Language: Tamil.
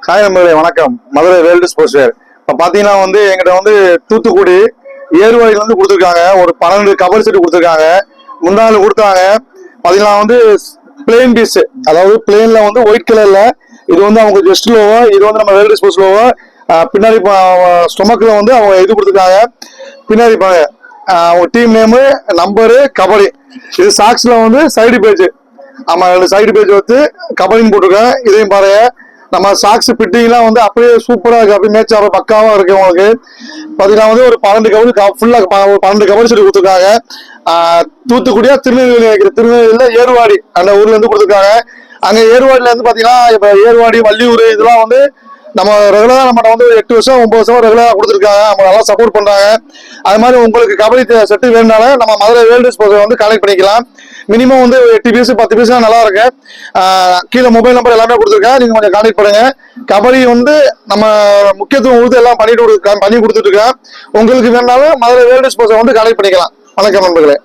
ஹாய் நண்பர்களே, வணக்கம். மதுரை வேர்ல்டு ஸ்போர்ட்ஸ் வேர். இப்போ பார்த்தீங்கன்னா எங்கிட்ட தூத்துக்குடி ஏர்வாடியிலேருந்து கொடுத்துருக்காங்க. ஒரு 12 கபடி செட்டு கொடுத்துருக்காங்க. முன்னாள் கொடுத்தாங்க. பார்த்தீங்கன்னா பிளெயின் பீஸ், அதாவது பிளெயினில் ஒயிட் கலரில். இது அவங்க ஜஸ்ட் லோவோ, இது நம்ம வேர்ல்டு ஸ்போர்ட்ஸ் லோவோ. பின்னாடி ஸ்டொமக்கில் அவங்க இது கொடுத்துருக்காங்க. பின்னாடி அவங்க டீம் நேமு, நம்பரு, கபடி. இது சாக்ஸில் சைடு பேஜ். ஆமாம், 2 சைடு பேஜ் கபடின்னு போட்டிருக்கேன். இதையும் பாருங்க. நம்ம சாக்ஸ் பிட்டிங்லாம் அப்படியே சூப்பரா இருக்கு. அப்படியே மேட்ச் ஆகிற பக்காவா இருக்கு. உங்களுக்கு பாத்தீங்கன்னா ஒரு 12 கபடி ஃபுல்லா 12 கபடி சொல்லி கொடுத்துருக்காங்க. தூத்துக்குடியா திருநெல்வேலி வைக்கிற திருநெல்வேலியில ஏர்வாடி அந்த ஊர்ல இருந்து கொடுத்துருக்காங்க. அங்க ஏர்வாடில இருந்து பாத்தீங்கன்னா இப்ப ஏர்வாடி வள்ளியூர் இதெல்லாம் நம்ம ரெகுலரா நம்மகிட்ட 8 வருஷம் 9 வருஷம் ரெகுலரா கொடுத்துருக்காங்க. நம்ம நல்லா சப்போர்ட் பண்றாங்க. அது மாதிரி உங்களுக்கு கபடி செட்டு வேணுனாலும் நம்ம மதுரை வேர்ல்டு ஸ்போர்ட்ஸ் கனெக்ட் பண்ணிக்கலாம். மினிமம் 8 பீஸ் 10 பீஸ் நல்லா இருக்கு. கீழே மொபைல் நம்பர் எல்லாமே கொடுத்துருக்கேன். நீங்க கொஞ்சம் கான்டெக்ட் பண்ணுங்க. கபடி நம்ம முக்கியத்துவம் கொடுத்து எல்லாம் பண்ணி கொடுத்துட்டு இருக்கேன். உங்களுக்கு வேணாலும் மதுரை வேர்ல்டு ஸ்போர்ட்ஸ் கனெக்ட் பண்ணிக்கலாம். வணக்கம் நண்பர்களே.